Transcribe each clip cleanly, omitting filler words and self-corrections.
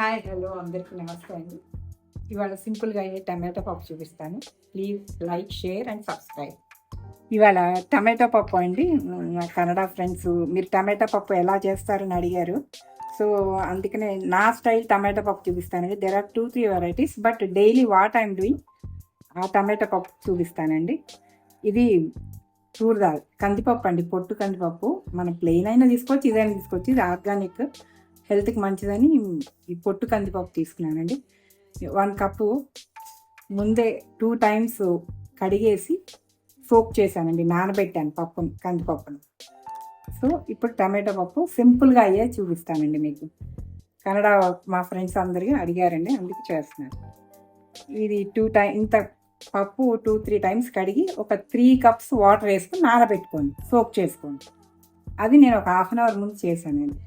Hi hello అందరికీ నమస్తే అండి. ఇవాళ సింపుల్గా అయ్యే టమాటో పప్పు చూపిస్తాను. Please like, share and subscribe. ఇవాళ టమాటో పప్పు అండి. నా కన్నడ ఫ్రెండ్స్ మీరు టమాటో పప్పు ఎలా చేస్తారని అడిగారు. సో అందుకనే నా స్టైల్ టమాటో పప్పు చూపిస్తానండి. There are 2-3 varieties, but daily what I'm doing ఆ టమాటో పప్పు చూపిస్తానండి. ఇది తూర్ దాల్ కందిపప్పు అండి, పొట్టు కందిపప్పు. మనం ప్లెయిన్ అయినా తీసుకోవచ్చు, ఇదైనా తీసుకోవచ్చు. ఇది ఆర్గానిక్, హెల్త్కి మంచిదని ఈ పొట్టు కందిపప్పు తీసుకున్నానండి. 1 కప్పు ముందే 2 టైమ్స్ కడిగేసి సోక్ చేశానండి, నానబెట్టాను కందిపప్పును. సో ఇప్పుడు టమాటో పప్పు సింపుల్గా అయ్యే చూపిస్తానండి మీకు. కన్నడ మా ఫ్రెండ్స్ అందరికీ అడిగారండి, అందుకు చేస్తున్నాను. ఇది ఇంత పప్పు 2-3 టైమ్స్ కడిగి ఒక 3 కప్స్ వాటర్ వేసుకుని నానబెట్టుకోండి, సోక్ చేసుకోండి. అది నేను ఒక 1/2 అవర్ ముందు చేశానండి.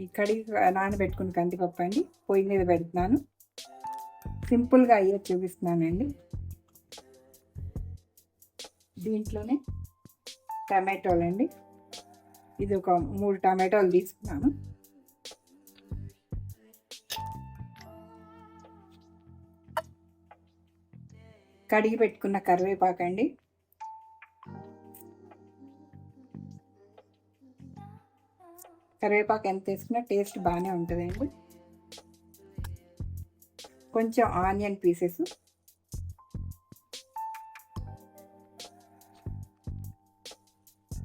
ఈ కడిగి నానబెట్టుకుని కందిపప్పు అండి పొయ్యి మీద పెడుతున్నాను. సింపుల్గా అయ్యే చూపిస్తున్నానండి. దీంట్లోనే టమాటోలు అండి, ఇది ఒక 3 టమాటోలు తీసుకున్నాను. కడిగి పెట్టుకున్న కరివేపాకు అండి, కరివేపాకు ఎంత వేసుకున్నా టేస్ట్ బాగానే ఉంటుందండి. కొంచెం onion pieces,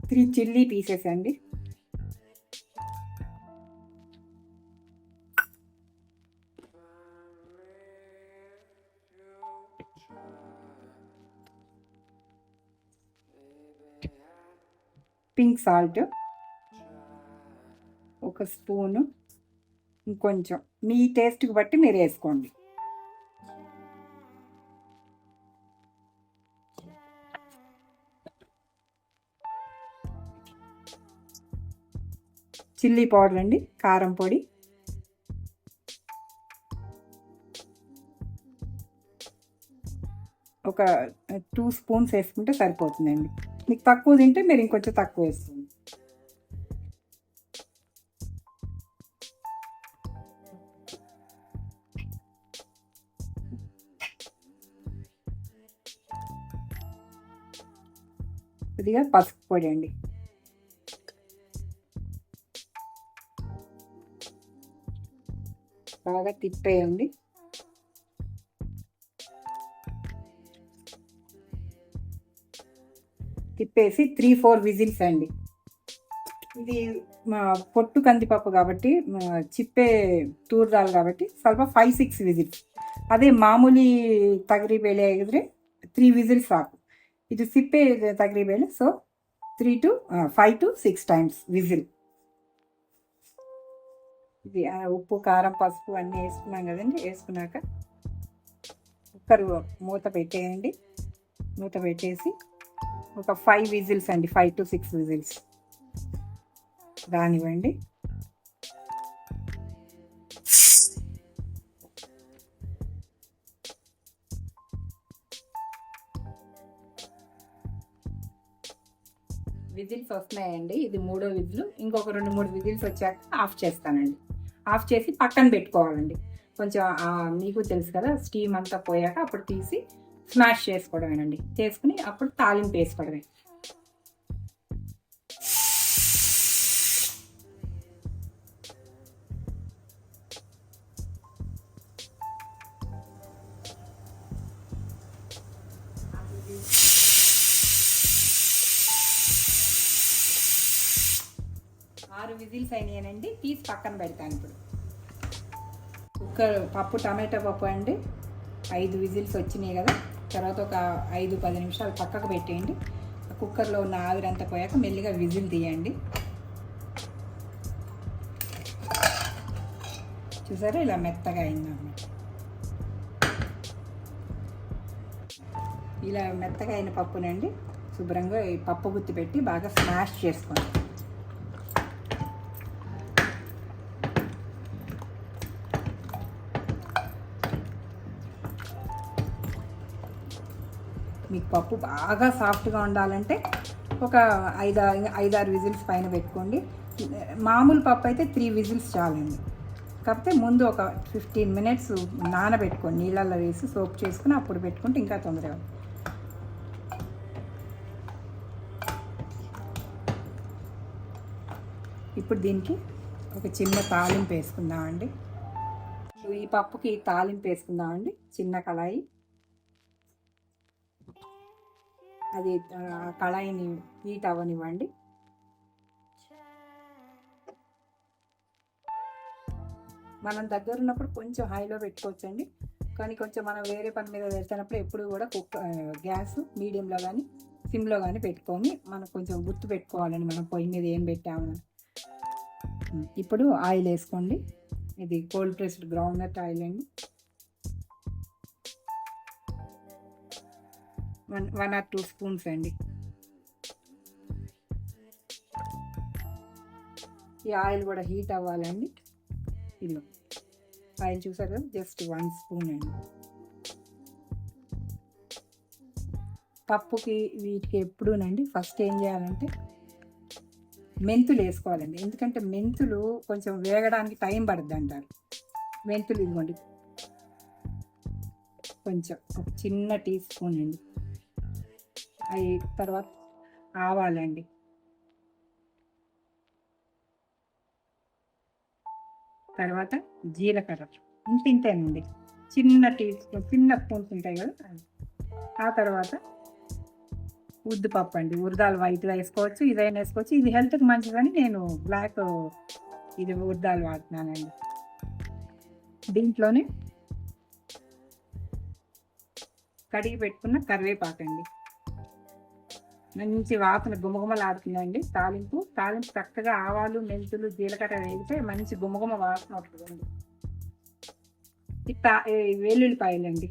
three chilli pieces అండి, పింక్ సాల్ట్ 1 స్పూను, ఇంకొంచెం మీ టేస్ట్కి బట్టి మీరు వేసుకోండి. చిల్లీ పౌడర్ అండి, కారం పొడి, ఒక 2 స్పూన్స్ వేసుకుంటే సరిపోతుందండి. మీకు తక్కువ తింటే మీరు ఇంకొంచెం తక్కువ వేసుకోండి. కొద్దిగా పసుపు పొడి అండి, బాగా తిప్పేయండి. తిప్పేసి 3-4 విజిల్స్ అండి. ఇది పొట్టు కందిపప్పు కాబట్టి, చిప్పే తూర్ దాల్ కాబట్టి ಸ್ವಲ್ಪ 5-6 విజిల్స్. అదే మామూಲಿ తగరి ಬೇಳೆ ಆಗಿದ್ರೆ 3 విజిల్స్ సాಕು. ఇది సిప్పే తగరి ಬೇಳೆ, సో 5 to 6 టైమ్స్ విజిల్. ఇది ఉప్పు, కారం, పసుపు అన్నీ వేసుకున్నాం కదండి. వేసుకున్నాక కుక్కర్ మూత పెట్టేయండి. మూత పెట్టేసి ఒక 5 విజిల్స్ అండి, 5 to 6 విజిల్స్ రానివ్వండి. విజిల్స్ వస్తున్నాయండి. ఇది 3వ విజిల్. ఇంకొక 2-3 విజిల్స్ వచ్చాక ఆఫ్ చేస్తానండి. ఆఫ్ చేసి పక్కన పెట్టుకోవాలండి. కొంచెం మీకు తెలుసు కదా, స్టీమ్ అంతా పోయాక అప్పుడు తీసి స్మాష్ చేసుకోవడమేనండి. చేసుకుని అప్పుడు తాలింపు వేసుకోవడమే. ఆరు విజిల్స్ అయినాయనండి, తీసి పక్కన పెడతాను. ఇప్పుడు పప్పు టమాటో పప్పు అండి 5 విజిల్స్ వచ్చినాయి కదా. తర్వాత ఒక 5-10 నిమిషాలు పక్కకు పెట్టేయండి. కుక్కర్లో ఉన్న ఆవిరంతా పోయాక మెల్లిగా విజిల్ తీయండి. చూసారా, ఇలా మెత్తగా అయిందన్నమాట. ఇలా మెత్తగా అయిన పప్పునండి శుభ్రంగా ఈ పప్పు గుత్తి పెట్టి బాగా స్మాష్ చేసుకోండి. మీకు పప్పు బాగా సాఫ్ట్గా ఉండాలంటే ఒక 5-6 విజిల్స్ పైన పెట్టుకోండి. మామూలు పప్పు అయితే 3 విజిల్స్ చాలండి. కాకపోతే ముందు ఒక 15 మినిట్స్ నానబెట్టుకోండి, నీళ్ళల్లో వేసి సోప్ చేసుకుని అప్పుడు పెట్టుకుంటే ఇంకా తొందరగా. ఇప్పుడు దీనికి ఒక చిన్న తాలింపు వేసుకుందామండి. ఈ పప్పుకి తాలింపు వేసుకుందామండి. చిన్న కళాయి, అది కళాయిని హీట్ అవ్వనివ్వండి. మనం దగ్గర ఉన్నప్పుడు కొంచెం హైలో పెట్టుకోవచ్చండి, కానీ కొంచెం మనం వేరే పని మీద వెళ్తున్నప్పుడు ఎప్పుడు కూడా గ్యాస్ మీడియంలో కానీ సిమ్లో కానీ పెట్టుకొని మనం కొంచెం గుర్తు పెట్టుకోవాలండి మనం పొయ్యి మీద ఏం పెట్టామని. ఇప్పుడు ఆయిల్ వేసుకోండి. ఇది కోల్డ్ ప్రెస్డ్ గ్రౌండ్నట్ ఆయిల్ అండి. 1 or 2 స్పూన్స్ అండి. ఈ ఆయిల్ కూడా హీట్ అవ్వాలండి. ఇది ఆయిల్ చూసారు కదా, జస్ట్ 1 స్పూన్ అండి. పప్పుకి వీటికి ఎప్పుడూనండి ఫస్ట్ ఏం చేయాలంటే మెంతులు వేసుకోవాలండి. ఎందుకంటే మెంతులు కొంచెం వేగడానికి టైం పడుద్ది అంటారు. మెంతులు ఇదిగోండి కొంచెం ఒక చిన్న టీ స్పూన్ అండి. అవి తర్వాత ఆవాలండి, తర్వాత జీలకర్ర ఇంతేనండి, చిన్న టీ స్పూన్, చిన్న స్పూన్స్ ఉంటాయి కదా. ఆ తర్వాత ఉద్దిపప్పు అండి, ఉరదాలు వైట్గా వేసుకోవచ్చు, ఇదైనా వేసుకోవచ్చు. ఇది హెల్త్కి మంచిదని నేను బ్లాక్ ఇది ఉరదాలు వాడుతున్నానండి. దీంట్లోనే కడిగి పెట్టుకున్న కరివేపాకండి, మంచి వాసన గుమగుమలాడుతుందండి. తాలింపు చక్కగా ఆవాలు, మెంతులు, జీలకర్ర వేగితే మంచి గుమగుమ వాసన వస్తుందండి. వెల్లుల్లిపాయలండి,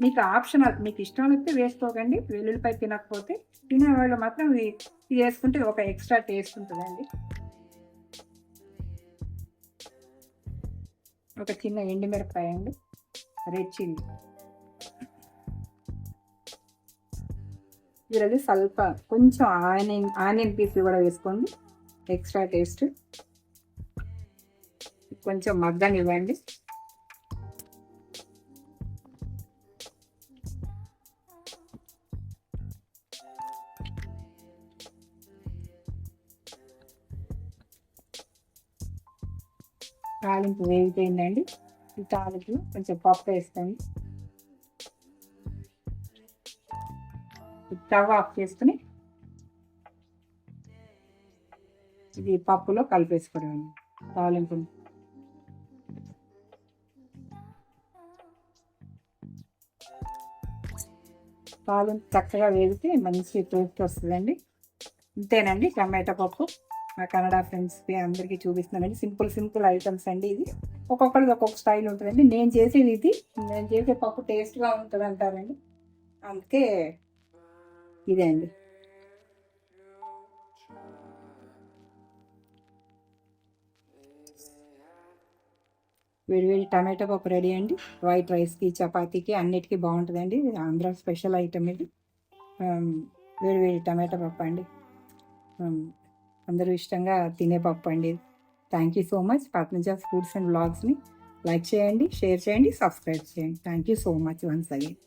మీకు ఆప్షనల్, మీకు ఇష్టం వస్తే వేసుకోకండి. వెల్లుల్లిపాయ తినకపోతే తినేవాళ్ళు మాత్రం ఇది వేసుకుంటే ఒక ఎక్స్ట్రా టేస్ట్ ఉంటుందండి. ఒక చిన్న ఎండుమిరపకాయ అండి, రెడ్ చిల్లీ, ಇದರಲ್ಲಿ ಸ್ವಲ್ಪ కొంచెం ఆనియన్ పీసులు కూడా వేసుకోండి, ఎక్స్ట్రా టేస్ట్. కొంచెం మగ్గనివ్వండి. తాలింపు వేగిపోయిందండి. ఈ తాలింపు కొంచెం పప్పు వేసుకోండి. స్టవ్ ఆఫ్ చేసుకుని ఇది పప్పులో కలిపేసుకోవడం. తాలింపు చక్కగా వేగితే మంచి టేస్ట్ వస్తుందండి. ఇంతేనండి టమాటా పప్పు. మా కన్నడ ఫ్రెండ్స్కి అందరికీ చూపిస్తున్నానండి. సింపుల్ ఐటమ్స్ అండి. ఇది ఒక్కొక్కరికి ఒక్కొక్క స్టైల్ ఉంటుందండి. నేను చేసే పప్పు టేస్ట్గా ఉంటుంది అంటారండి, అందుకే ఇదే అండి. వేడివేడి టమాటో పప్పు రెడీ అండి. వైట్ రైస్కి, చపాతీకి అన్నిటికీ బాగుంటుందండి. ఆంధ్ర స్పెషల్ ఐటమ్ ఇది. వేడివేడి టమాటో పప్పు అండి, అందరూ ఇష్టంగా తినే పప్పు అండి. Thank you so much. Padmaja's foods and వ్లాగ్స్ని లైక్ చేయండి, షేర్ చేయండి, సబ్స్క్రైబ్ చేయండి. Thank you so much once again.